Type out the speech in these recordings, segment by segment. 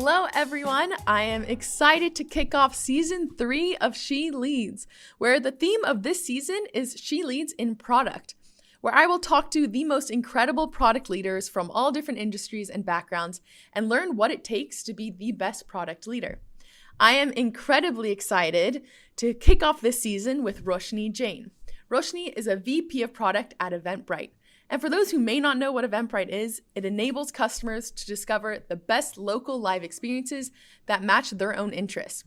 Hello, everyone. I am excited to kick off season 3 of SheLeads, where the theme of this season is SheLeads in product, where I will talk to the most incredible product leaders from all different industries and backgrounds and learn what it takes to be the best product leader. I am incredibly excited to kick off this season with Roshni Jain. Roshni is a VP of product at Eventbrite. And for those who may not know what Eventbrite is, it enables customers to discover the best local live experiences that match their own interests.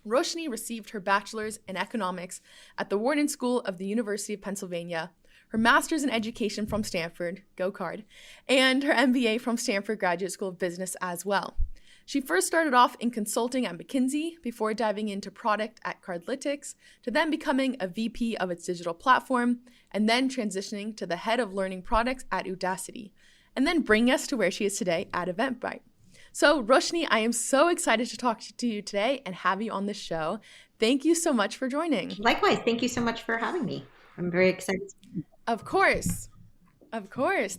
Roshni received her bachelor's in economics at the Wharton School of the University of Pennsylvania, her master's in education from Stanford, go Card, and her MBA from Stanford Graduate School of Business as well. She first started off in consulting at McKinsey before diving into product at Cardlytics, to then becoming a VP of its digital platform, and then transitioning to the head of learning products at Udacity, and then bringing us to where she is today at Eventbrite. So Roshni, I am so excited to talk to you today and have you on the show. Thank you so much for joining. Likewise, thank you so much for having me. I'm very excited. Of course.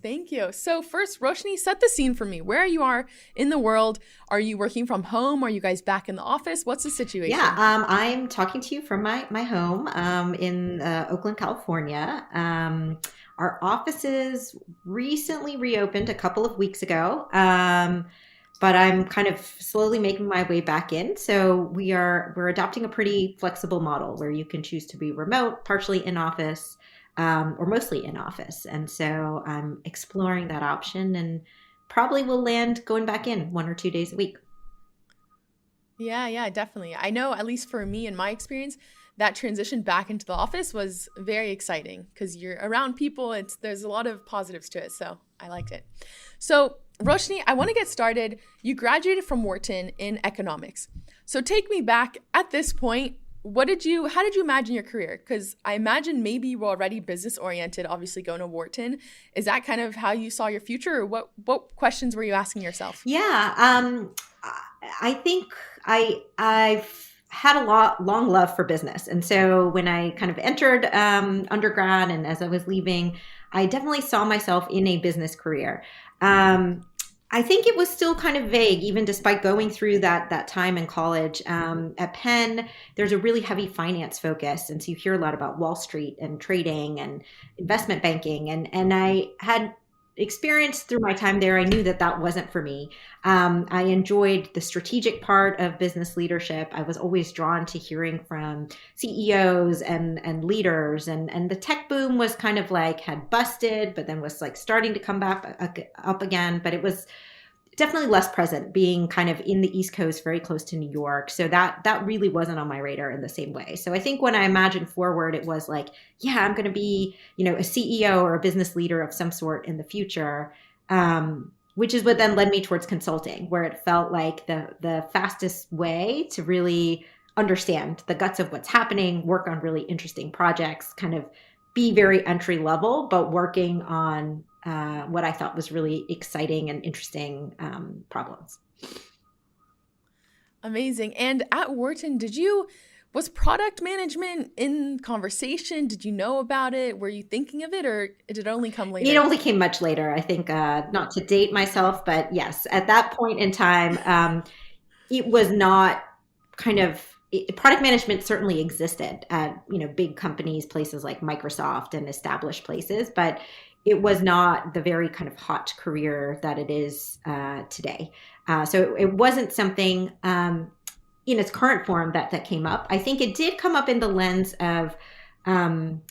Thank you. So first, Roshni, set the scene for me. Where you are in the world? Are you working from home? Are you guys back in the office? What's the situation? Yeah, I'm talking to you from my home in Oakland, California. Our offices recently reopened a couple of weeks ago, but I'm kind of slowly making my way back in. So we're adopting a pretty flexible model where you can choose to be remote, partially in office, or mostly in office. And so I'm exploring that option and probably will land going back in 1 or 2 days a week. Yeah, definitely. I know, at least for me in my experience, that transition back into the office was very exciting because you're around people. There's a lot of positives to it. So I liked it. So Roshni, I want to get started. You graduated from Wharton in economics. So take me back at this point. How did you imagine your career? Because I imagine maybe you were already business oriented, obviously going to Wharton. Is that kind of how you saw your future, or what questions were you asking yourself? Yeah, I think I've had a long love for business. And so when I kind of entered undergrad and as I was leaving, I definitely saw myself in a business career. I think it was still kind of vague, even despite going through that time in college. At Penn, there's a really heavy finance focus. And so you hear a lot about Wall Street and trading and investment banking. And I had experience through my time there. I knew that wasn't for me. I enjoyed the strategic part of business leadership. I was always drawn to hearing from CEOs and leaders. And the tech boom was kind of like had busted, but then was like starting to come back up again. But it was definitely less present, being kind of in the East Coast, very close to New York. So that really wasn't on my radar in the same way. So I think when I imagined forward, it was like, yeah, I'm going to be, a CEO or a business leader of some sort in the future, which is what then led me towards consulting, where it felt like the fastest way to really understand the guts of what's happening, work on really interesting projects, kind of be very entry level, but working on what I thought was really exciting and interesting problems. Amazing. And at Wharton, was product management in conversation? Did you know about it? Were you thinking of it, or did it only come later? It only came much later. I think, not to date myself, but yes, at that point in time, it was not product management certainly existed at, big companies, places like Microsoft and established places, but it was not the very kind of hot career that it is today. So it wasn't something in its current form that came up. I think it did come up in the lens of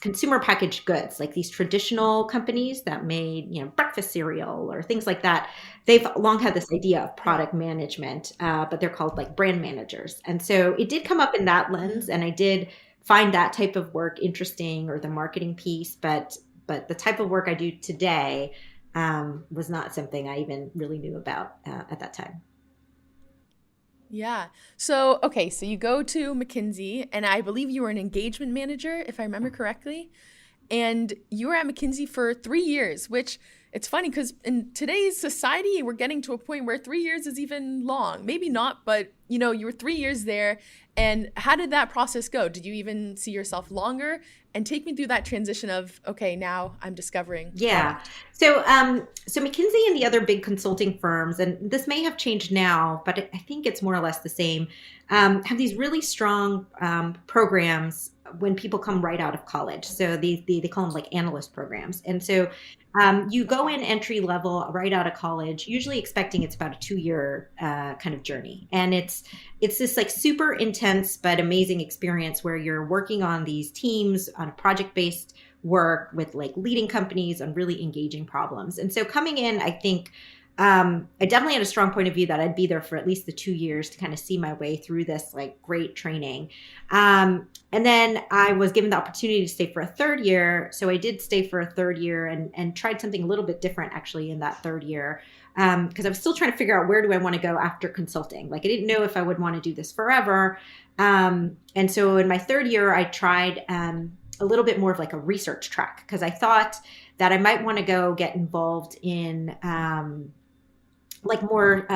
consumer packaged goods, like these traditional companies that made, breakfast cereal or things like that. They've long had this idea of product management, but they're called like brand managers. And so it did come up in that lens, and I did find that type of work interesting, or the marketing piece, but the type of work I do today was not something I even really knew about at that time. Yeah. So you go to McKinsey, and I believe you were an engagement manager, if I remember correctly. And you were at McKinsey for 3 years, which it's funny because in today's society, we're getting to a point where 3 years is even long. Maybe not, but you were 3 years there. And how did that process go? Did you even see yourself longer? And take me through that transition of, okay, now I'm discovering. Yeah. Product. So McKinsey and the other big consulting firms, and this may have changed now, but I think it's more or less the same, have these really strong programs when people come right out of college. So they call them like analyst programs. And so you go in entry level right out of college, usually expecting it's about a 2-year kind of journey. And it's this like super intense but amazing experience where you're working on these teams on a project-based work with like leading companies on really engaging problems. And so coming in, I think I definitely had a strong point of view that I'd be there for at least the 2 years to kind of see my way through this like great training. And then I was given the opportunity to stay for a third year. So I did stay for a third year and tried something a little bit different actually in that third year. Because I was still trying to figure out where do I want to go after consulting. Like I didn't know if I would want to do this forever. And so in my third year, I tried a little bit more of like a research track because I thought that I might want to go get involved in like more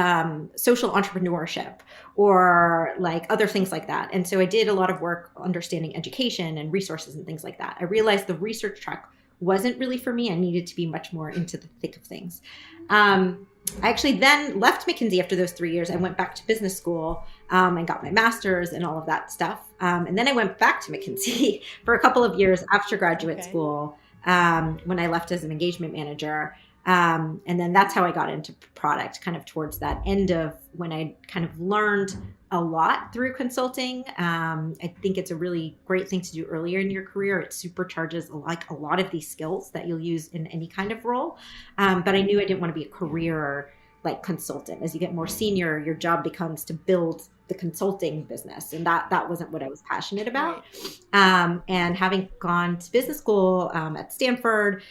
social entrepreneurship or like other things like that. And so I did a lot of work understanding education and resources and things like that. I realized the research track wasn't really for me. I needed to be much more into the thick of things. I actually then left McKinsey after those 3 years. I went back to business school and got my master's and all of that stuff. And then I went back to McKinsey for a couple of years after graduate school when I left as an engagement manager. And then that's how I got into product, kind of towards that end of when I kind of learned a lot through consulting. I think it's a really great thing to do earlier in your career. It supercharges like a lot of these skills that you'll use in any kind of role. But I knew I didn't want to be a career like consultant. As you get more senior, your job becomes to build the consulting business. And that wasn't what I was passionate about. Right. And having gone to business school at Stanford,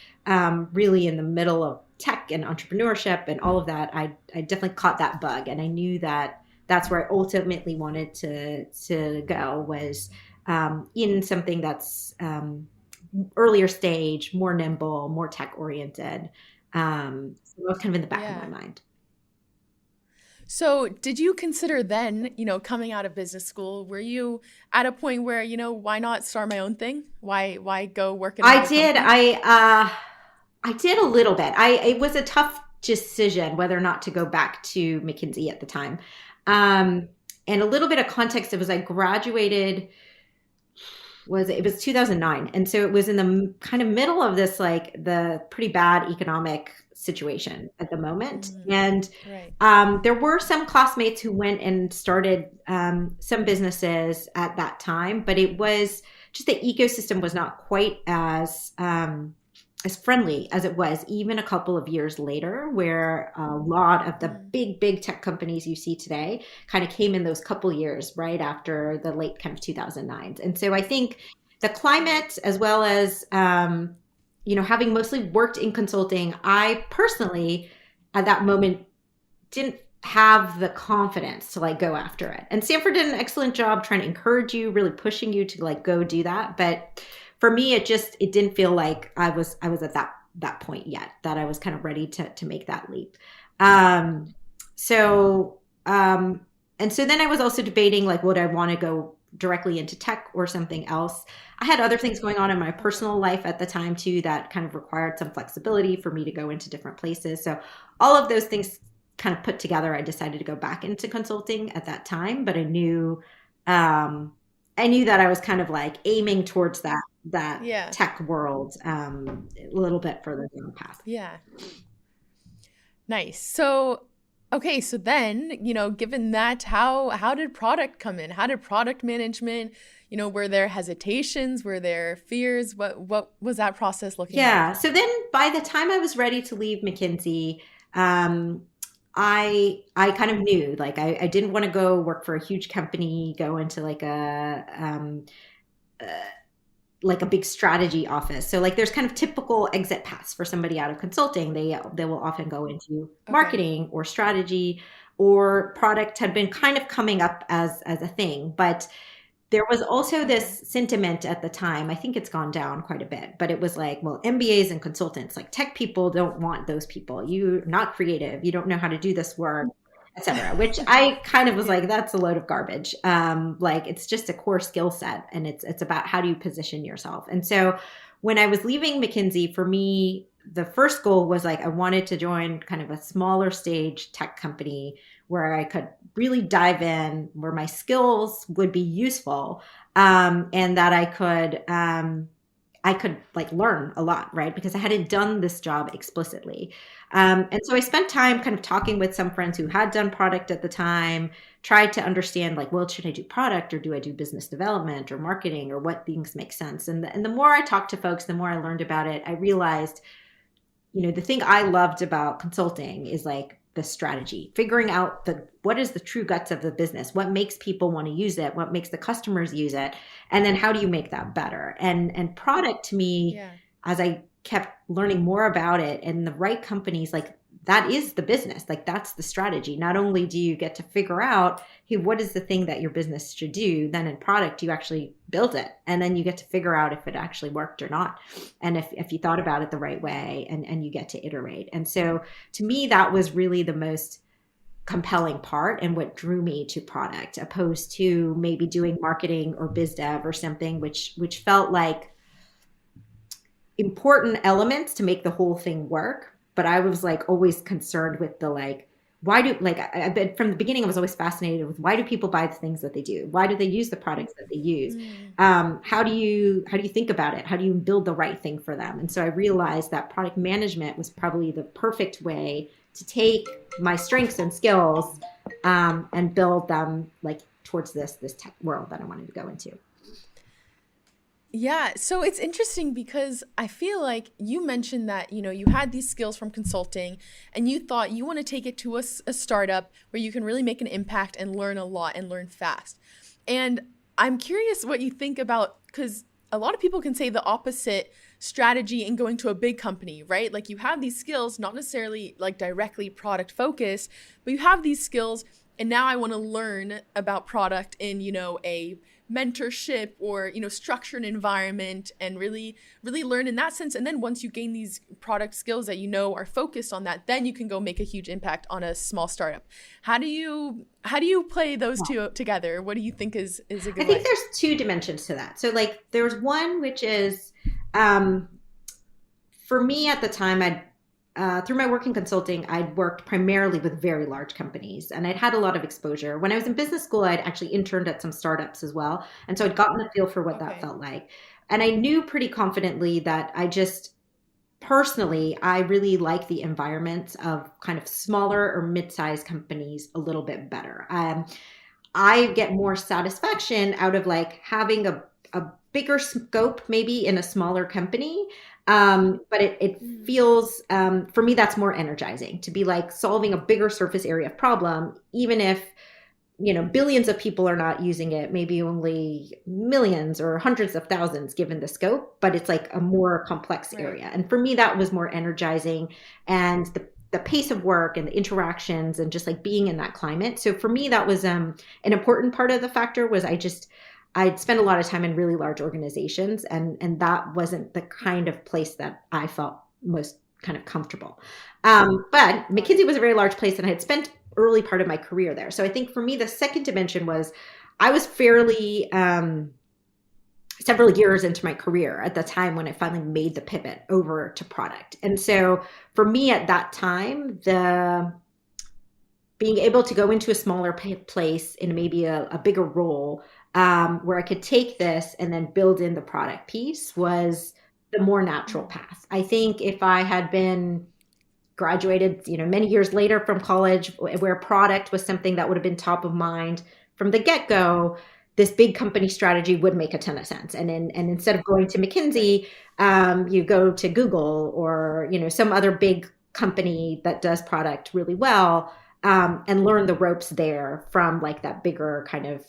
really in the middle of tech and entrepreneurship and all of that, I definitely caught that bug. And I knew that that's where I ultimately wanted to go was in something that's earlier stage, more nimble, more tech oriented. So it was kind of in the back of my mind. So did you consider then, coming out of business school, were you at a point where, why not start my own thing? Why go work in another company? I did a little bit. It was a tough decision whether or not to go back to McKinsey at the time. And a little bit of context, it was I graduated, it was 2009. And so it was in the kind of middle of this, like the pretty bad economic situation at the moment. And there were some classmates who went and started some businesses at that time, but it was just the ecosystem was not quite as friendly as it was even a couple of years later, where a lot of the big tech companies you see today kind of came in those couple years right after the late kind of 2009s. And so I think the climate, as well as having mostly worked in consulting, I personally at that moment didn't have the confidence to like go after it. And Stanford did an excellent job trying to encourage you, really pushing you to like go do that. But for me, it didn't feel like I was at that point yet, that I was kind of ready to make that leap. And so then I was also debating like, would I want to go directly into tech or something else? I had other things going on in my personal life at the time too, that kind of required some flexibility for me to go into different places. So all of those things kind of put together, I decided to go back into consulting at that time, but I knew that I was kind of like aiming towards that tech world a little bit further down the path. Yeah. Nice. So, okay. So then, given that, how did product come in? How did product management, were there hesitations? Were there fears? What was that process looking like? Yeah. So then by the time I was ready to leave McKinsey, I kind of knew like I didn't want to go work for a huge company, go into like a big strategy office. So like there's kind of typical exit paths for somebody out of consulting. They will often go into marketing or strategy, or product had been kind of coming up as a thing. But there was also Okay. this sentiment at the time. I think it's gone down quite a bit, but it was like, well, MBAs and consultants, like tech people don't want those people. You're not creative. You don't know how to do this work, etc. Which I kind of was Yeah. like, that's a load of garbage. Like it's just a core skill set, and it's about how do you position yourself. And so when I was leaving McKinsey, for me, the first goal was like I wanted to join kind of a smaller stage tech company where I could really dive in, where my skills would be useful, and that I could like learn a lot, right? Because I hadn't done this job explicitly. And so I spent time kind of talking with some friends who had done product at the time, tried to understand like, well, should I do product or do I do business development or marketing or what things make sense? And the more I talked to folks, the more I learned about it. I realized, the thing I loved about consulting is like the strategy, figuring out what is the true guts of the business, what makes people want to use it, what makes the customers use it, and then how do you make that better? And product to me, Yeah. as I kept learning more about it and the right companies, like that is the business, like that's the strategy. Not only do you get to figure out, hey, what is the thing that your business should do, then in product you actually build it, and then you get to figure out if it actually worked or not, and if you thought about it the right way, and you get to iterate. And so to me that was really the most compelling part and what drew me to product, opposed to maybe doing marketing or biz dev or something, which felt like important elements to make the whole thing work. But I was like always concerned with the like, why do like I've been from the beginning, I was always fascinated with why do people buy the things that they do? Why do they use the products that they use? Mm. How do you think about it? How do you build the right thing for them? And so I realized that product management was probably the perfect way to take my strengths and skills, and build them like towards this tech world that I wanted to go into. Yeah, so it's interesting because I feel like you mentioned that, you had these skills from consulting and you thought you want to take it to a startup where you can really make an impact and learn a lot and learn fast. And I'm curious what you think about, because a lot of people can say the opposite strategy in going to a big company, right? Like you have these skills, not necessarily like directly product focused, but you have these skills and now I want to learn about product in, a mentorship or structured environment and really learn in that sense. And then once you gain these product skills that are focused on that, then you can go make a huge impact on a small startup. How do you play those two together? What do you think is a I good think way? there's two dimensions to that. So like there's one which is, um, for me at the time, I'd through my work in consulting, I'd worked primarily with very large companies and I'd had a lot of exposure. When I was in business school, I'd actually interned at some startups as well. And so I'd gotten a feel for what that Okay. felt like. And I knew pretty confidently that I just personally, I really like the environments of kind of smaller or mid-sized companies a little bit better. I get more satisfaction out of like having a bigger scope maybe in a smaller company. But it Mm. feels, for me, that's more energizing to be like solving a bigger surface area of problem, even if, billions of people are not using it, maybe only millions or hundreds of thousands given the scope, but it's like a more complex Right. area. And for me, that was more energizing, and the pace of work and the interactions and just like being in that climate. So for me, that was an important part of the factor was I'd spent a lot of time in really large organizations, and that wasn't the kind of place that I felt most kind of comfortable. But Got it. McKinsey was a very large place, and I had spent early part of my career there. So I think for me, the second dimension was I was fairly several years into my career at the time when I finally made the pivot over to product. And so for me at that time, the being able to go into a smaller place in maybe a bigger role, where I could take this and then build in the product piece was the more natural Mm. path. I think if I had been graduated, many years later from college, where product was something that would have been top of mind from the get go, this big company strategy would make a ton of sense. And instead of going to Right. McKinsey, you go to Google or some other big company that does product really well, and learn the ropes there from like that bigger kind of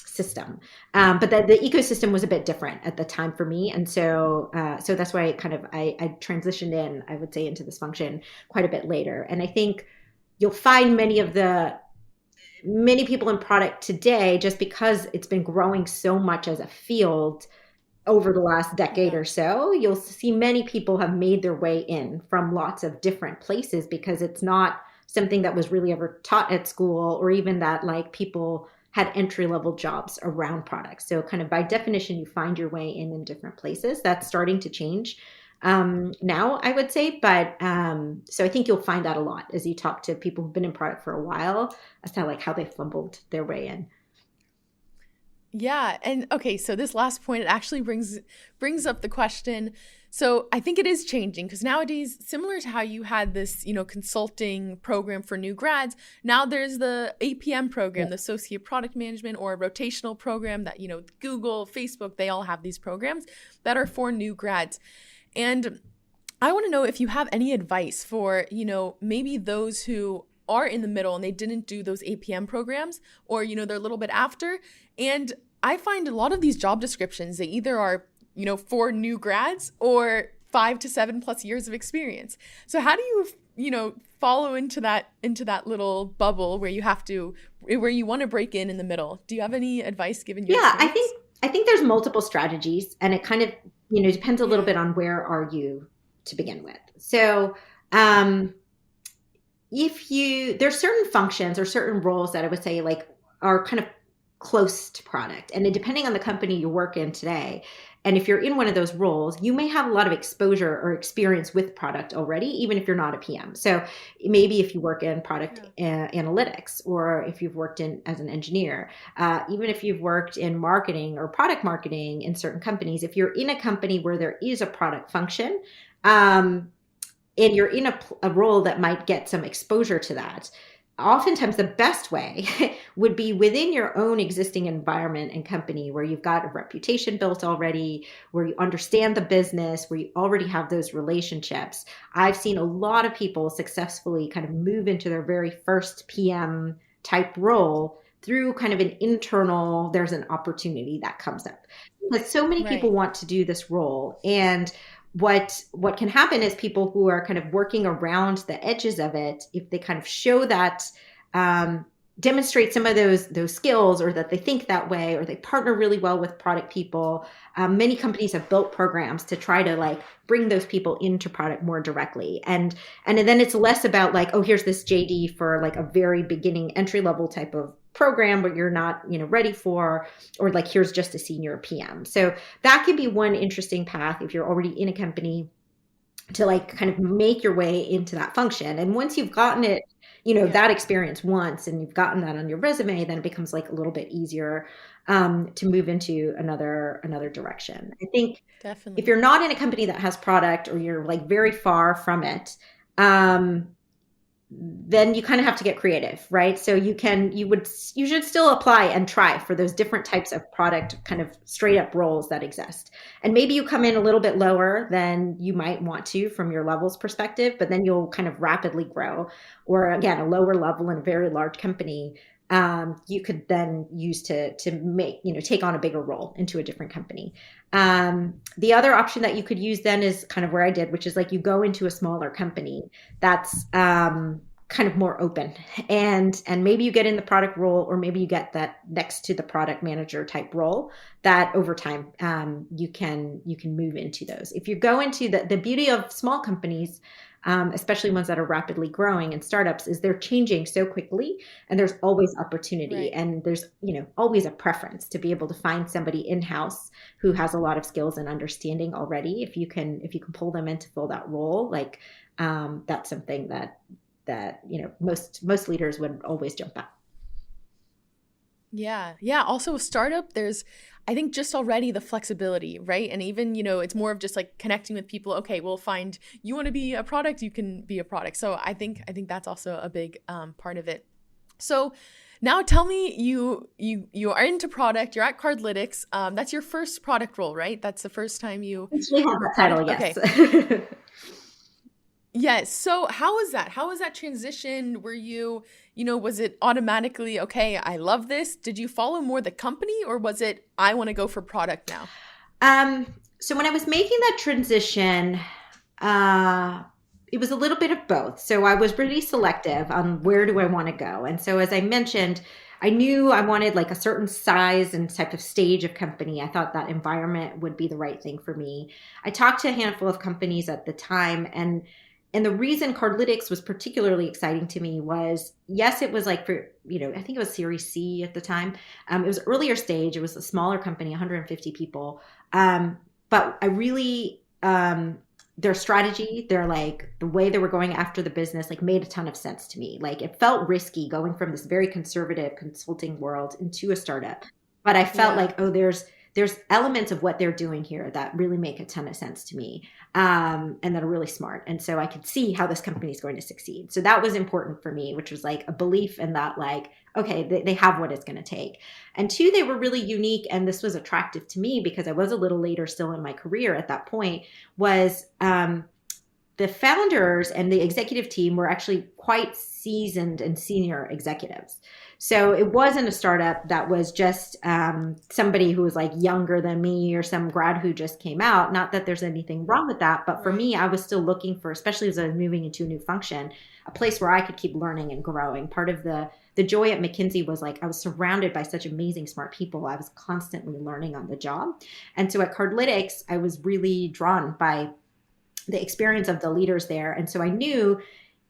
system. But the ecosystem was a bit different at the time for me, and so that's why I transitioned in, I would say, into this function quite a bit later. And I think you'll find many of the many people in product today, just because it's been growing so much as a field over the last decade Yeah. or so, you'll see many people have made their way in from lots of different places because it's not something that was really ever taught at school, or even that like people had entry level jobs around products. So kind of by definition, you find your way in different places. That's starting to change now, I would say. But so I think you'll find that a lot as you talk to people who've been in product for a while as to like how they fumbled their way in. Yeah, and okay, so this last point, it actually brings up the question. So I think it is changing because nowadays, similar to how you had this, consulting program for new grads, now there's the APM program, the Associate Product Management, or a rotational program that, Google, Facebook, they all have these programs that are for new grads. And I want to know if you have any advice for, maybe those who are in the middle and they didn't do those APM programs, or, they're a little bit after. And I find a lot of these job descriptions, they either are, for new grads or 5 to 7+ years of experience. So how do you, follow into that little bubble where you want to break in the middle? Do you have any advice given your experience? I think there's multiple strategies, and it kind of, depends a little bit on where are you to begin with. So, there's certain functions or certain roles that I would say like are kind of close to product, and then depending on the company you work in today, and if you're in one of those roles, you may have a lot of exposure or experience with product already, even if you're not a PM. So maybe if you work in product analytics, or if you've worked in as an engineer, even if you've worked in marketing or product marketing in certain companies, if you're in a company where there is a product function, and you're in a role that might get some exposure to that, oftentimes the best way would be within your own existing environment and company where you've got a reputation built already, where you understand the business, where you already have those relationships. I've seen a lot of people successfully kind of move into their very first PM type role through kind of an internal, there's an opportunity that comes up. But so many people want to do this role, and what can happen is people who are kind of working around the edges of it, if they kind of show that, demonstrate some of those skills, or that they think that way, or they partner really well with product people. Many companies have built programs to try to like bring those people into product more directly. And then it's less about like, oh, here's this JD for like a very beginning entry level type of program where you're not, ready for, or like, here's just a senior PM. So that could be one interesting path if you're already in a company to like kind of make your way into that function. And once you've gotten it, that experience once, and you've gotten that on your resume, then it becomes like a little bit easier to move into another direction. I think Definitely. if you're not in a company that has product, or you're like very far from it, then you kind of have to get creative, right? So you should still apply and try for those different types of product kind of straight up roles that exist. And maybe you come in a little bit lower than you might want to from your levels perspective, but then you'll kind of rapidly grow. Or again, a lower level in a very large company, you could then use to make, take on a bigger role into a different company. The other option that you could use then is kind of where I did, which is like you go into a smaller company that's kind of more open, and maybe you get in the product role, or maybe you get that next to the product manager type role that over time you can move into those. If you go into the beauty of small companies, especially ones that are rapidly growing, and startups, is they're changing so quickly, and there's always opportunity, and there's always a preference to be able to find somebody in-house who has a lot of skills and understanding already. If you can pull them in to fill that role, like that's something that most leaders would always jump at. Yeah. Also, a startup, there's, I think, just already the flexibility, right? And even, it's more of just like connecting with people. Okay, we'll find, you want to be a product, you can be a product. So I think that's also a big part of it. So now tell me, you are into product, you're at Cardlytics. That's your first product role, right? That's the first time you actually have that title, yes. Okay. Yes. So how was that? How was that transition? Were you, was it automatically, okay, I love this? Did you follow more the company, or was it, I want to go for product now? So when I was making that transition, it was a little bit of both. So I was pretty selective on where do I want to go. And so as I mentioned, I knew I wanted like a certain size and type of stage of company. I thought that environment would be the right thing for me. I talked to a handful of companies at the time, and the reason Cardlytics was particularly exciting to me was, yes, it was like for, I think it was Series C at the time. It was earlier stage. It was a smaller company, 150 people. But I really, their strategy, their like the way they were going after the business, like made a ton of sense to me. Like it felt risky going from this very conservative consulting world into a startup. But I felt like, oh, there's elements of what they're doing here that really make a ton of sense to me, and that are really smart. And so I could see how this company is going to succeed. So that was important for me, which was like a belief in that, like, okay, they have what it's going to take. And two, they were really unique. And this was attractive to me because I was a little later still in my career at that point, was the founders and the executive team were actually quite seasoned and senior executives. So it wasn't a startup that was just somebody who was like younger than me or some grad who just came out. Not that there's anything wrong with that, but for me, I was still looking for, especially as I was moving into a new function, a place where I could keep learning and growing. Part of the joy at McKinsey was like I was surrounded by such amazing, smart people. I was constantly learning on the job. And so at Cardlytics, I was really drawn by the experience of the leaders there. And so I knew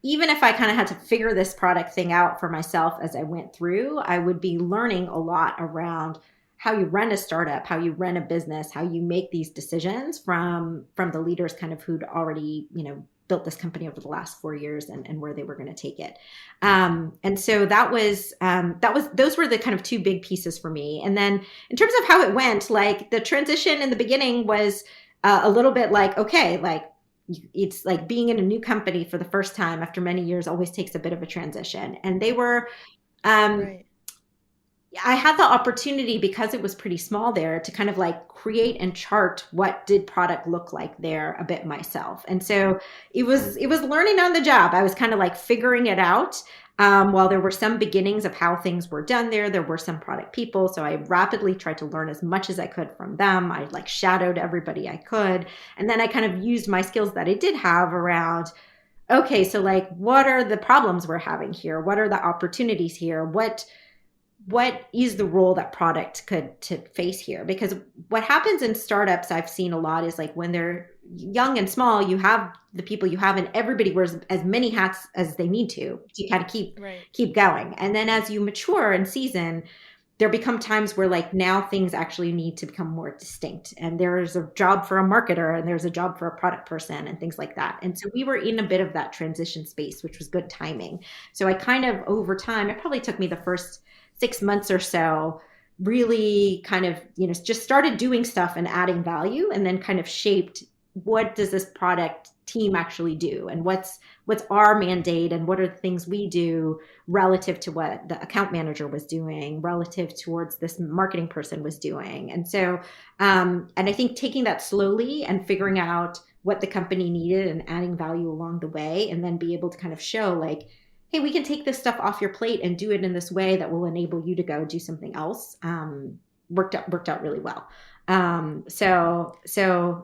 even if I kind of had to figure this product thing out for myself as I went through, I would be learning a lot around how you run a startup, how you run a business, how you make these decisions from the leaders kind of who'd already, built this company over the last 4 years and where they were going to take it. And so those were the kind of two big pieces for me. And then in terms of how it went, like the transition in the beginning was a little bit like, okay, like, it's like being in a new company for the first time after many years always takes a bit of a transition. And they were, I had the opportunity, because it was pretty small there, to kind of like create and chart what did product look like there a bit myself. And so it was learning on the job. I was kind of like figuring it out. While there were some beginnings of how things were done there were some product people. So I rapidly tried to learn as much as I could from them. I like shadowed everybody I could. And then I kind of used my skills that I did have around, okay, so like, what are the problems we're having here? What are the opportunities here? What is the role that product could to face here? Because what happens in startups I've seen a lot is like when they're young and small, you have the people you have and everybody wears as many hats as they need to kind of keep going. And then as you mature and season, there become times where like now things actually need to become more distinct. And there's a job for a marketer and there's a job for a product person and things like that. And so we were in a bit of that transition space, which was good timing. So I kind of over time, it probably took me the first 6 months or so, really kind of, just started doing stuff and adding value, and then kind of shaped what does this product team actually do, and what's our mandate, and what are the things we do relative to what the account manager was doing, relative towards this marketing person was doing. And so, and I think taking that slowly and figuring out what the company needed and adding value along the way, and then be able to kind of show like, hey, we can take this stuff off your plate and do it in this way that will enable you to go do something else, worked out really well. So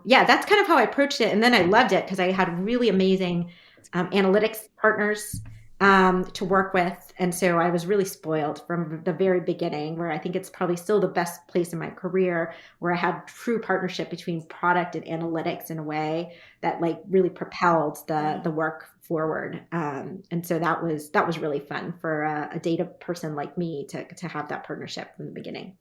yeah, that's kind of how I approached it. And then I loved it because I had really amazing analytics partners to work with. And so I was really spoiled from the very beginning, where I think it's probably still the best place in my career, where I had true partnership between product and analytics in a way that like really propelled the work forward. And so that was really fun for a data person like me to have that partnership from the beginning.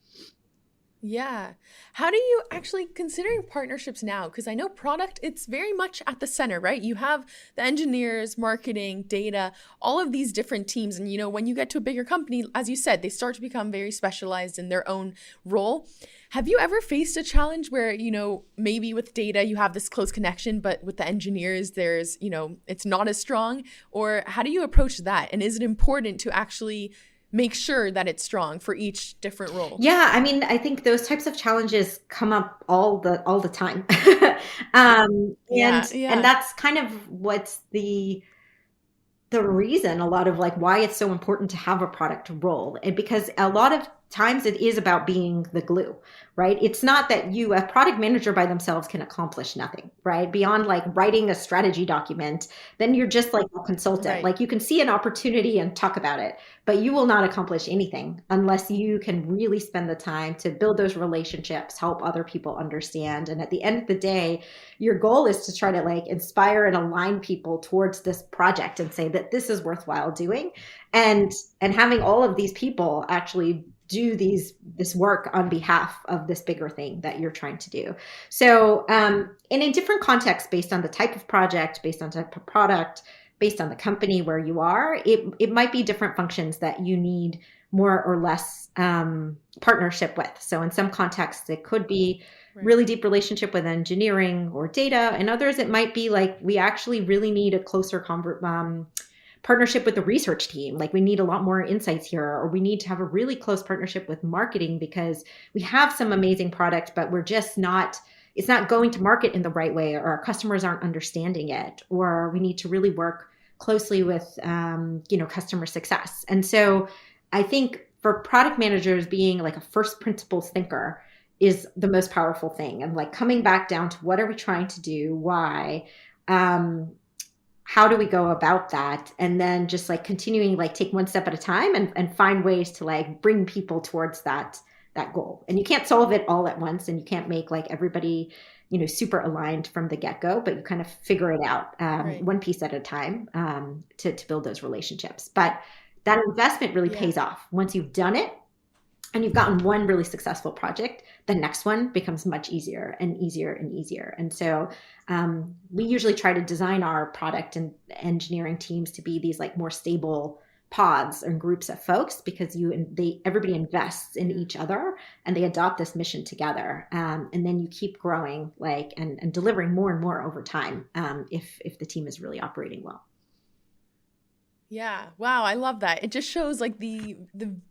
Yeah. How do you actually considering partnerships now? Because I know product, it's very much at the center, right? You have the engineers, marketing, data, all of these different teams. And, when you get to a bigger company, as you said, they start to become very specialized in their own role. Have you ever faced a challenge where, maybe with data, you have this close connection, but with the engineers, there's, it's not as strong? Or how do you approach that? And is it important to actually make sure that it's strong for each different role? Yeah, I mean, I think those types of challenges come up all the time. And that's kind of what's the reason, a lot of like why it's so important to have a product role. And because a lot of times it is about being the glue, right? It's not that a product manager by themselves can accomplish nothing, right? Beyond like writing a strategy document, then you're just like a consultant. Right. Like you can see an opportunity and talk about it, but you will not accomplish anything unless you can really spend the time to build those relationships, help other people understand. And at the end of the day, your goal is to try to like inspire and align people towards this project and say that this is worthwhile doing. And having all of these people actually do this work on behalf of this bigger thing that you're trying to do. So in a different context, based on the type of project, based on type of product, based on the company where you are, it might be different functions that you need more or less partnership with. So in some contexts, it could be really deep relationship with engineering or data. In others, it might be like we actually really need a closer partnership with the research team. Like we need a lot more insights here, or we need to have a really close partnership with marketing because we have some amazing product, but it's not going to market in the right way, or our customers aren't understanding it, or we need to really work closely with, customer success. And so I think for product managers, being like a first principles thinker is the most powerful thing. And like coming back down to what are we trying to do? Why? How do we go about that? And then just like continuing, like take one step at a time and find ways to like bring people towards that goal. And you can't solve it all at once, and you can't make like everybody, super aligned from the get-go, but you kind of figure it out one piece at a time to build those relationships. But that investment really pays off. Once you've done it and you've gotten one really successful project, the next one becomes much easier and easier and easier. And so we usually try to design our product and engineering teams to be these like more stable pods and groups of folks, because everybody invests in each other and they adopt this mission together. And then you keep growing and delivering more and more over time if the team is really operating well. Yeah. Wow. I love that. It just shows like the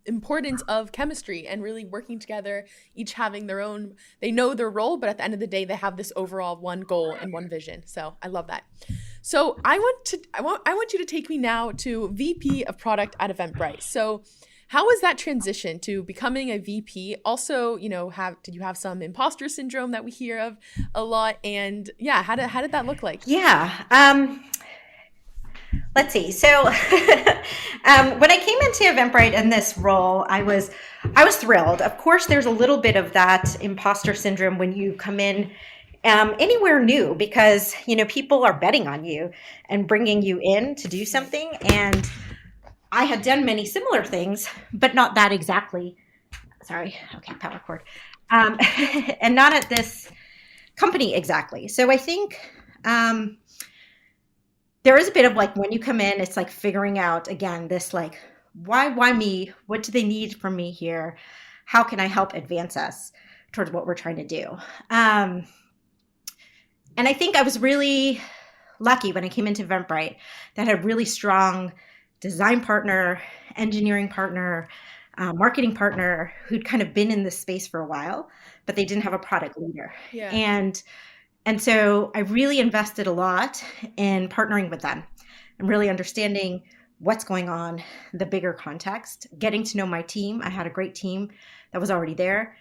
importance of chemistry and really working together, each having their own, they know their role, but at the end of the day, they have this overall one goal and one vision. So I love that. So I want you to take me now to VP of Product at Eventbrite. So how was that transition to becoming a VP? Also, did you have some imposter syndrome that we hear of a lot? And yeah, how did that look like? Yeah. Let's see. So when I came into Eventbrite in this role, I was thrilled. Of course, there's a little bit of that imposter syndrome when you come in anywhere new, because, people are betting on you and bringing you in to do something. And I had done many similar things, but not that exactly. Sorry. Okay. Power cord. And not at this company exactly. So I think there is a bit of like when you come in, it's like figuring out again, this like, why me? What do they need from me here? How can I help advance us towards what we're trying to do? And I think I was really lucky when I came into Eventbrite that had a really strong design partner, engineering partner, marketing partner who'd kind of been in this space for a while, but they didn't have a product leader. Yeah. And so I really invested a lot in partnering with them and really understanding what's going on, the bigger context, getting to know my team. I had a great team that was already there.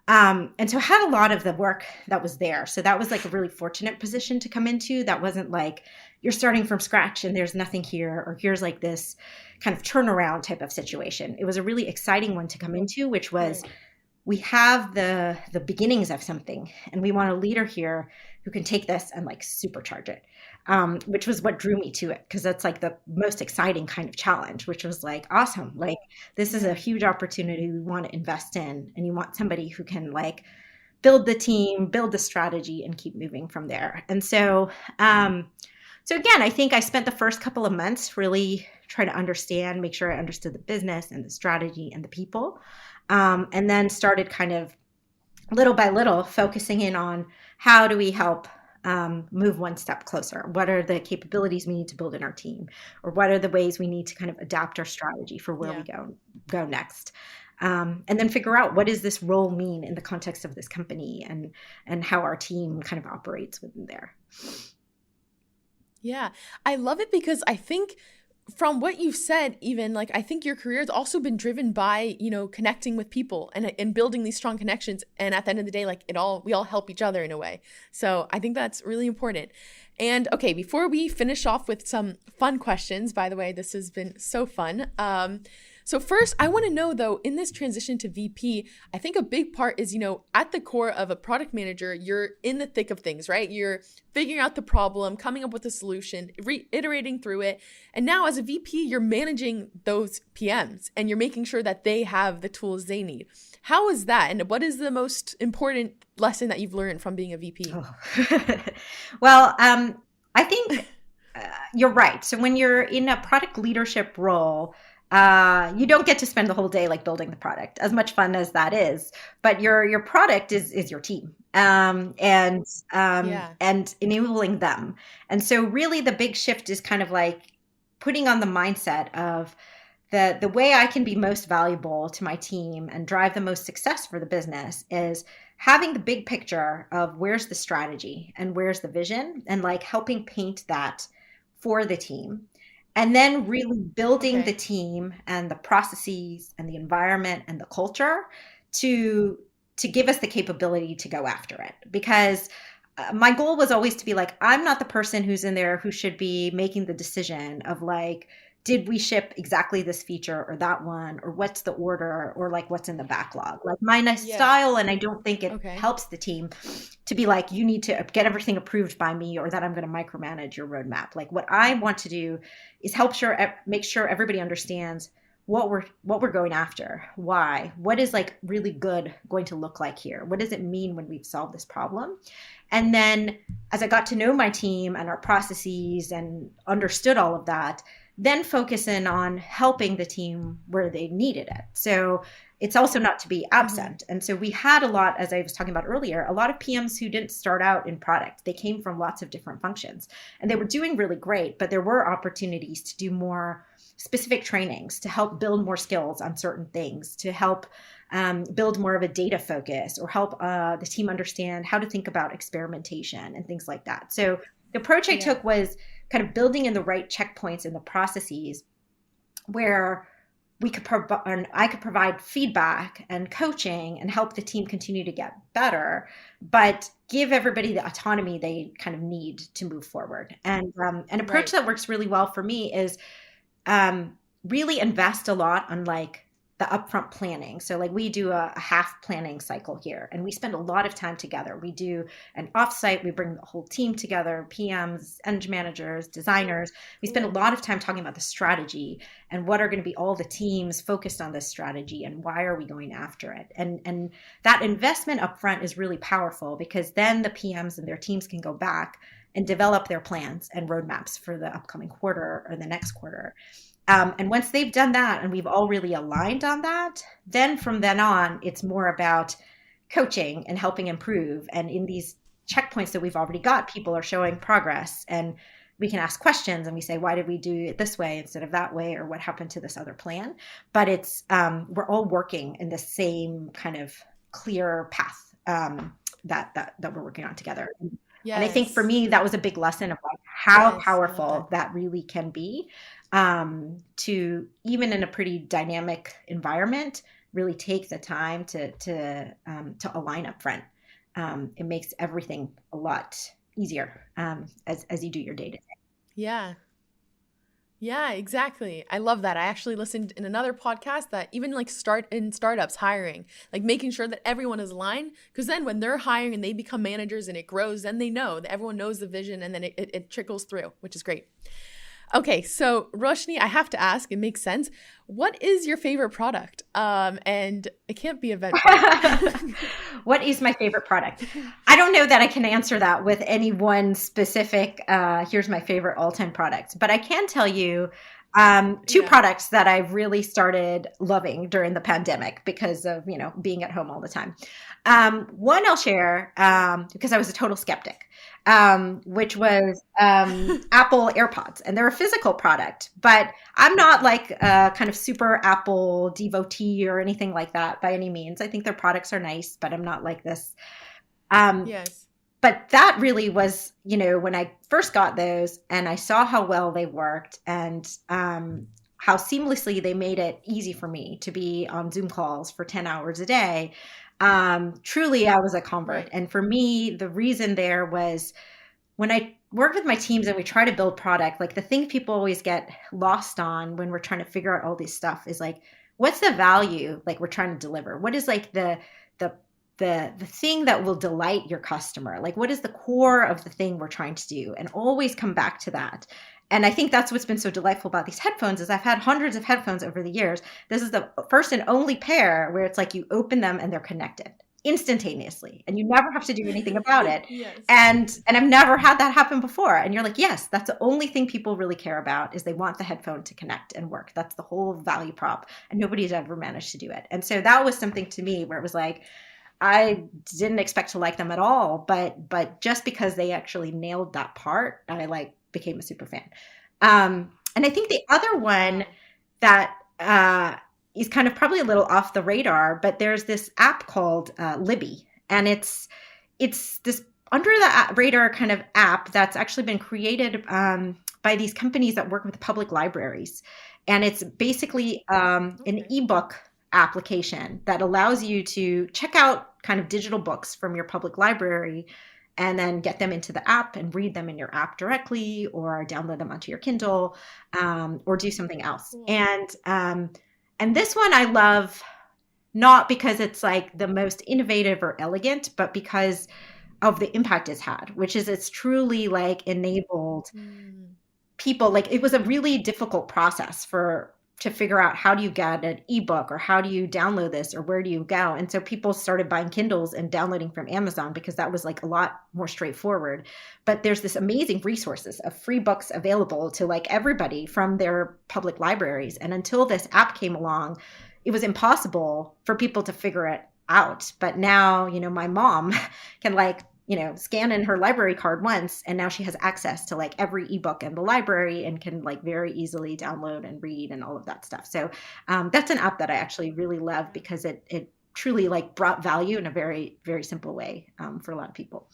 And so I had a lot of the work that was there. So that was like a really fortunate position to come into. That wasn't like you're starting from scratch and there's nothing here, or here's like this kind of turnaround type of situation. It was a really exciting one to come into, which was we have the beginnings of something and we want a leader here who can take this and like supercharge it, which was what drew me to it, because that's like the most exciting kind of challenge, which was like, awesome. Like this is a huge opportunity we want to invest in, and you want somebody who can like build the team, build the strategy, and keep moving from there. And so again, I think I spent the first couple of months really trying to understand, make sure I understood the business and the strategy and the people. And then started kind of little by little focusing in on how do we help move one step closer? What are the capabilities we need to build in our team? Or what are the ways we need to kind of adapt our strategy for where we go next? And then figure out, what does this role mean in the context of this company, and how our team kind of operates within there. Yeah, I love it, because I think from what you've said, even like I think your career has also been driven by, connecting with people and building these strong connections. And at the end of the day, like we all help each other in a way. So I think that's really important. And okay, before we finish off with some fun questions, by the way, this has been so fun. So first, I want to know though, in this transition to VP, I think a big part is, at the core of a product manager, you're in the thick of things, right? You're figuring out the problem, coming up with a solution, reiterating through it. And now as a VP, you're managing those PMs and you're making sure that they have the tools they need. How is that? And what is the most important lesson that you've learned from being a VP? Oh. Well, I think you're right. So when you're in a product leadership role, you don't get to spend the whole day like building the product, as much fun as that is. But your product is your team, and enabling them. And so really the big shift is kind of like putting on the mindset of the way I can be most valuable to my team and drive the most success for the business is having the big picture of where's the strategy and where's the vision, and like helping paint that for the team. And then really building the team and the processes and the environment and the culture to give us the capability to go after it. Because my goal was always to be like, I'm not the person who's in there who should be making the decision of like, did we ship exactly this feature or that one, or what's the order, or like what's in the backlog? Like my nice style, and I don't think it helps the team to be like, you need to get everything approved by me, or that I'm going to micromanage your roadmap. Like what I want to do is make sure everybody understands what we're going after, why, what is like really good going to look like here, what does it mean when we've solved this problem. And then as I got to know my team and our processes and understood all of that, then focus in on helping the team where they needed it. So it's also not to be absent. And so we had a lot, as I was talking about earlier, a lot of PMs who didn't start out in product. They came from lots of different functions and they were doing really great, but there were opportunities to do more specific trainings to help build more skills on certain things, to help build more of a data focus, or help the team understand how to think about experimentation and things like that. So the approach I took was kind of building in the right checkpoints in the processes where I could provide feedback and coaching and help the team continue to get better, but give everybody the autonomy they kind of need to move forward. And an approach that works really well for me is really invest a lot on like the upfront planning. So like we do a half planning cycle here, and we spend a lot of time together. We do an offsite, we bring the whole team together, PMs, engine managers, designers. We spend a lot of time talking about the strategy and what are going to be all the teams focused on this strategy and why are we going after it. And that investment upfront is really powerful, because then the PMs and their teams can go back and develop their plans and roadmaps for the upcoming quarter or the next quarter. And once they've done that and we've all really aligned on that, then from then on, it's more about coaching and helping improve. And in these checkpoints that we've already got, people are showing progress, and we can ask questions and we say, why did we do it this way instead of that way? Or what happened to this other plan? But it's, we're all working in the same kind of clear path that we're working on together. Yes. And I think for me, that was a big lesson of like how powerful that really can be, to even in a pretty dynamic environment, really take the time to align up front. It makes everything a lot easier as you do your day to day. Yeah, exactly. I love that. I actually listened in another podcast that even like startups hiring, like making sure that everyone is aligned, because then when they're hiring and they become managers and it grows, then they know that everyone knows the vision, and then it trickles through, which is great. Okay, so Roshni, I have to ask, it makes sense. What is your favorite product? And it can't be Eventbrite. What is my favorite product? I don't know that I can answer that with any one specific, here's my favorite all-time product. But I can tell you two products that I really started loving during the pandemic because of, being at home all the time. One I'll share because I was a total skeptic. Which was Apple AirPods, and they're a physical product, but I'm not like a kind of super Apple devotee or anything like that by any means. I think their products are nice, but I'm not like this. But but that really was, when I first got those and I saw how well they worked and how seamlessly they made it easy for me to be on Zoom calls for 10 hours a day. Truly, I was a convert. Right. And for me, the reason there was when I work with my teams and we try to build product, like the thing people always get lost on when we're trying to figure out all this stuff is like, what's the value like we're trying to deliver? What is like the thing that will delight your customer? Like what is the core of the thing we're trying to do? And always come back to that. And I think that's what's been so delightful about these headphones is I've had hundreds of headphones over the years. This is the first and only pair where it's like you open them and they're connected instantaneously and you never have to do anything about it. Yes. And I've never had that happen before. And you're like, yes, that's the only thing people really care about is they want the headphone to connect and work. That's the whole value prop. And nobody's ever managed to do it. And so that was something to me where it was like, I didn't expect to like them at all, but just because they actually nailed that part, I like became a super fan. And I think the other one that is kind of probably a little off the radar, but there's this app called Libby, and it's this under the radar kind of app that's actually been created by these companies that work with public libraries, and it's basically an ebook application that allows you to check out kind of digital books from your public library and then get them into the app and read them in your app directly or download them onto your Kindle or do something else. And this one I love not because it's like the most innovative or elegant, but because of the impact it's had, which is it's truly like enabled people. Like it was a really difficult process to figure out how do you get an ebook or how do you download this or where do you go? And so people started buying Kindles and downloading from Amazon because that was like a lot more straightforward. But there's this amazing resources of free books available to like everybody from their public libraries. And until this app came along, it was impossible for people to figure it out. But now, my mom can like, scan in her library card once, and now she has access to like every ebook in the library and can like very easily download and read and all of that stuff. So that's an app that I actually really love because it truly like brought value in a very, very simple way for a lot of people.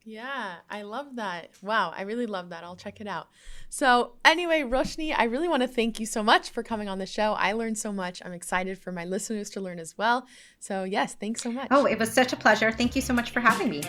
Yeah, I love that. Wow, I really love that. I'll check it out. So anyway, Roshni, I really want to thank you so much for coming on the show. I learned so much. I'm excited for my listeners to learn as well. So yes, thanks so much. Oh, it was such a pleasure. Thank you so much for having me.